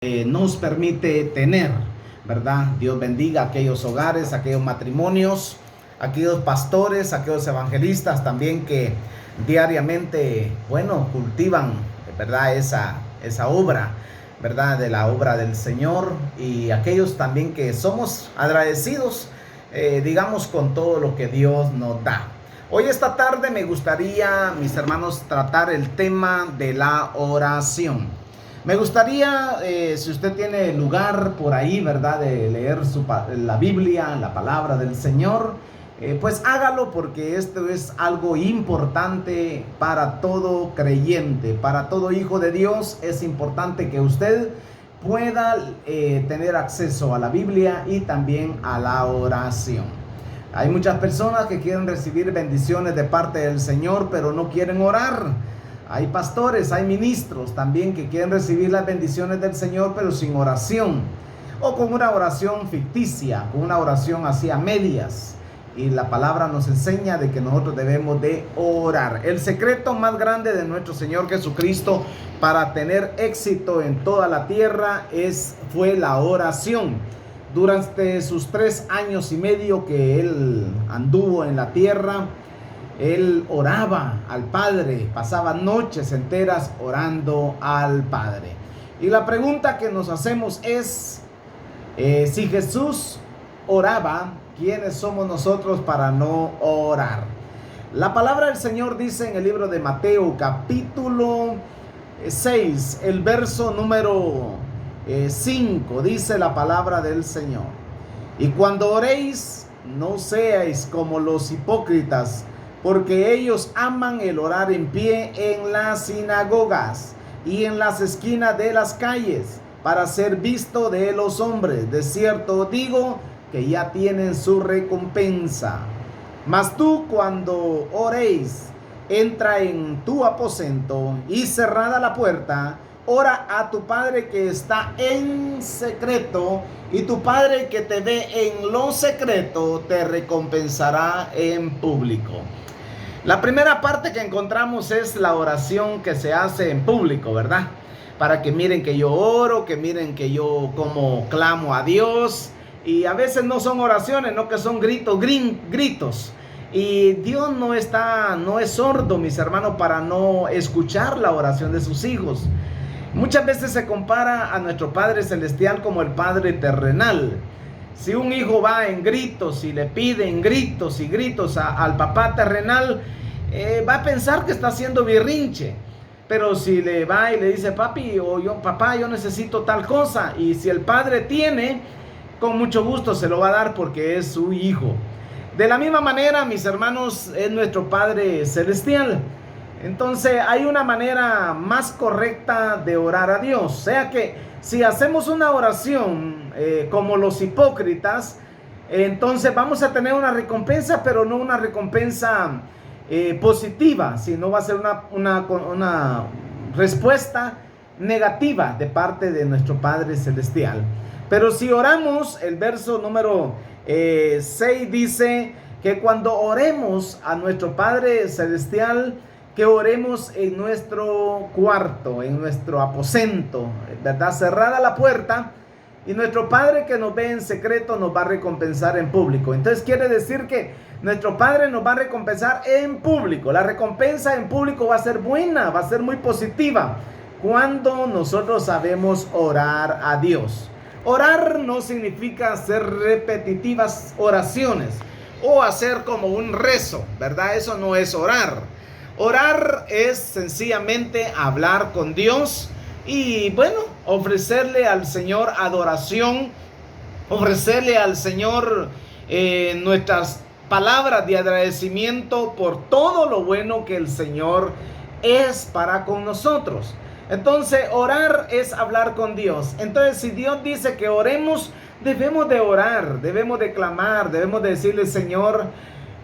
nos permite tener, ¿verdad? Dios bendiga aquellos hogares, aquellos matrimonios, aquellos pastores, aquellos evangelistas también que diariamente, cultivan, ¿verdad? Esa obra, ¿verdad? De la obra del Señor, y aquellos también que somos agradecidos, digamos, con todo lo que Dios nos da. Hoy esta tarde me gustaría, mis hermanos, tratar el tema de la oración. Me gustaría, si usted tiene lugar por ahí, ¿verdad?, de leer la Biblia, la palabra del Señor, pues hágalo, porque esto es algo importante para todo creyente, para todo hijo de Dios. Es importante que usted pueda tener acceso a la Biblia y también a la oración. Hay muchas personas que quieren recibir bendiciones de parte del Señor, pero no quieren orar. Hay pastores, hay ministros también que quieren recibir las bendiciones del Señor, pero sin oración, o con una oración ficticia, con una oración así a medias. Y la palabra nos enseña de que nosotros debemos de orar. El secreto más grande de nuestro Señor Jesucristo para tener éxito en toda la tierra fue la oración. Durante sus 3 años y medio que Él anduvo en la tierra, Él oraba al Padre, pasaba noches enteras orando al Padre. Y la pregunta que nos hacemos es, si Jesús oraba, ¿quiénes somos nosotros para no orar? La palabra del Señor dice en el libro de Mateo, capítulo 6, el verso número 5, dice la palabra del Señor: y cuando oréis, no seáis como los hipócritas, porque ellos aman el orar en pie en las sinagogas y en las esquinas de las calles, para ser visto de los hombres. De cierto digo que ya tienen su recompensa. Mas tú, cuando oréis, entra en tu aposento, y cerrada la puerta, ora a tu Padre que está en secreto, y tu Padre que te ve en lo secreto te recompensará en público. La primera parte que encontramos es la oración que se hace en público, ¿verdad? Para que miren que yo oro, que miren que yo como clamo a Dios. Y a veces no son oraciones, no, que son gritos. Y Dios no es sordo, mis hermanos, para no escuchar la oración de sus hijos. Muchas veces se compara a nuestro Padre Celestial como el Padre terrenal. Si un hijo va en gritos y le pide en gritos y gritos al papá terrenal, va a pensar que está haciendo berrinche. Pero si le va y le dice, papá, yo necesito tal cosa, y si el padre tiene, con mucho gusto se lo va a dar, porque es su hijo. De la misma manera, mis hermanos, es nuestro Padre Celestial. Entonces hay una manera más correcta de orar a Dios. O sea que si hacemos una oración como los hipócritas, entonces vamos a tener una recompensa, pero no una recompensa positiva, sino va a ser una respuesta negativa de parte de nuestro Padre Celestial. Pero si oramos, el verso número 6 dice que cuando oremos a nuestro Padre Celestial, que oremos en nuestro cuarto, en nuestro aposento, ¿verdad? Cerrada la puerta, y nuestro Padre que nos ve en secreto nos va a recompensar en público. Entonces quiere decir que nuestro Padre nos va a recompensar en público. La recompensa en público va a ser buena, va a ser muy positiva, cuando nosotros sabemos orar a Dios. Orar no significa hacer repetitivas oraciones o hacer como un rezo, ¿verdad? Eso no es orar. Orar es sencillamente hablar con Dios y, ofrecerle al Señor adoración, ofrecerle al Señor nuestras palabras de agradecimiento por todo lo bueno que el Señor es para con nosotros. Entonces, orar es hablar con Dios. Entonces, si Dios dice que oremos, debemos de orar, debemos de clamar, debemos de decirle, Señor,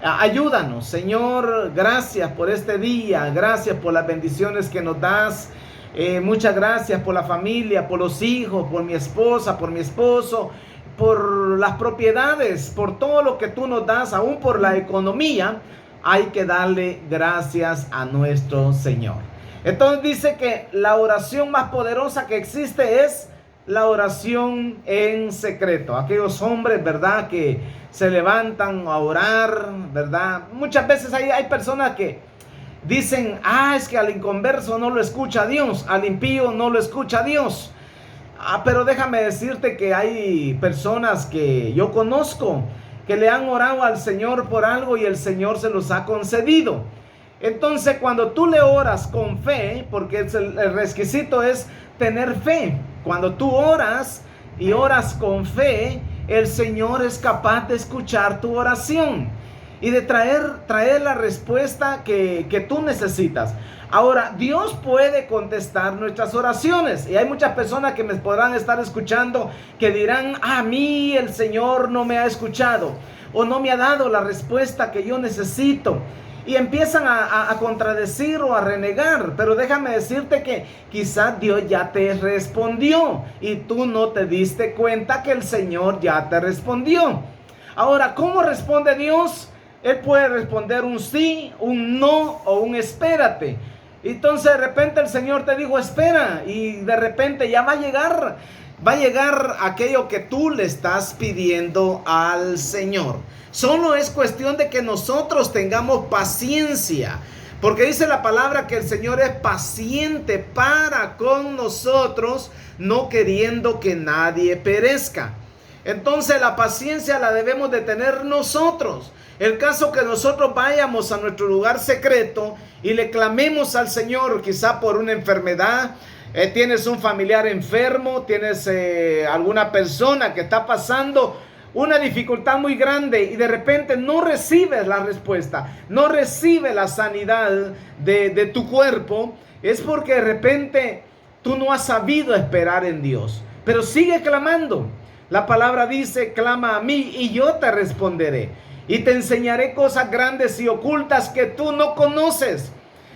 ayúdanos, Señor, gracias por este día, gracias por las bendiciones que nos das, muchas gracias por la familia, por los hijos, por mi esposa, por mi esposo, por las propiedades, por todo lo que tú nos das, aún por la economía. Hay que darle gracias a nuestro Señor. Entonces dice que la oración más poderosa que existe es la oración en secreto. Aquellos hombres, ¿verdad?, que se levantan a orar, ¿verdad? Muchas veces hay personas que dicen, es que al inconverso no lo escucha Dios, al impío no lo escucha Dios. Pero déjame decirte que hay personas que yo conozco que le han orado al Señor por algo y el Señor se los ha concedido. Entonces, cuando tú le oras con fe, porque el requisito es tener fe. Cuando tú oras y oras con fe, el Señor es capaz de escuchar tu oración y de traer la respuesta que tú necesitas. Ahora, Dios puede contestar nuestras oraciones. Y hay muchas personas que me podrán estar escuchando que dirán, a mí el Señor no me ha escuchado o no me ha dado la respuesta que yo necesito. Y empiezan a contradecir o a renegar. Pero déjame decirte que quizás Dios ya te respondió y tú no te diste cuenta que el Señor ya te respondió. Ahora, ¿cómo responde Dios? Él puede responder un sí, un no o un espérate. Entonces de repente el Señor te dijo espera y de repente ya va a llegar aquello que tú le estás pidiendo al Señor. Solo es cuestión de que nosotros tengamos paciencia, porque dice la palabra que el Señor es paciente para con nosotros, no queriendo que nadie perezca. Entonces la paciencia la debemos de tener nosotros. El caso que nosotros vayamos a nuestro lugar secreto y le clamemos al Señor, quizá por una enfermedad, tienes un familiar enfermo, tienes alguna persona que está pasando una dificultad muy grande y de repente no recibes la respuesta, no recibes la sanidad de tu cuerpo, es porque de repente tú no has sabido esperar en Dios. Pero sigue clamando. La palabra dice, clama a mí y yo te responderé y te enseñaré cosas grandes y ocultas que tú no conoces.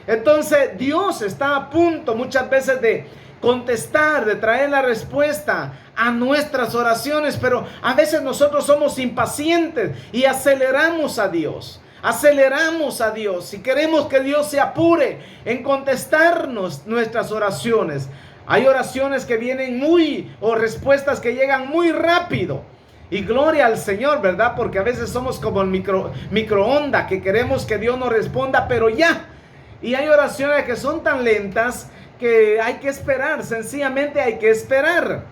Entonces Dios está a punto muchas veces de contestar, de traer la respuesta a nuestras oraciones, pero a veces nosotros somos impacientes y aceleramos a Dios. Aceleramos a Dios y queremos que Dios se apure en contestarnos nuestras oraciones. Hay oraciones que vienen o respuestas que llegan muy rápido. Y gloria al Señor, ¿verdad? Porque a veces somos como el microondas, que queremos que Dios nos responda, pero ya. Y hay oraciones que son tan lentas que hay que esperar, sencillamente hay que esperar.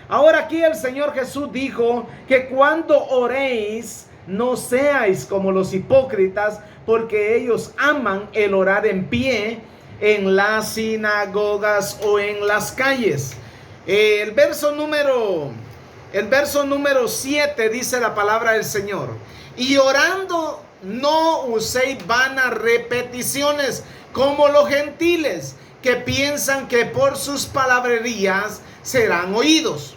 Ahora aquí el Señor Jesús dijo que cuando oréis, no seáis como los hipócritas, porque ellos aman el orar en pie en las sinagogas o en las calles. El verso número 7 dice la palabra del Señor: y orando no uséis vanas repeticiones como los gentiles, que piensan que por sus palabrerías serán oídos.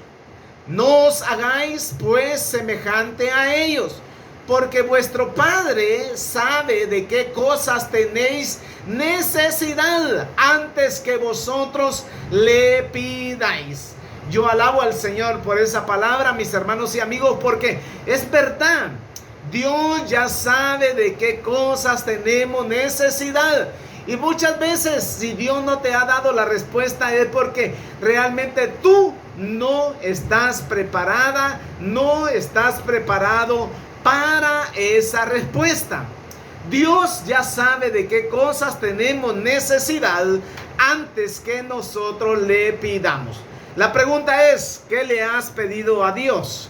No os hagáis pues semejante a ellos, porque vuestro Padre sabe de qué cosas tenéis necesidad antes que vosotros le pidáis. Yo alabo al Señor por esa palabra, mis hermanos y amigos, porque es verdad. Dios ya sabe de qué cosas tenemos necesidad. Y muchas veces, si Dios no te ha dado la respuesta, es porque realmente tú no estás preparada, no estás preparado para esa respuesta. Dios ya sabe de qué cosas tenemos necesidad antes que nosotros le pidamos. La pregunta es, ¿qué le has pedido a Dios?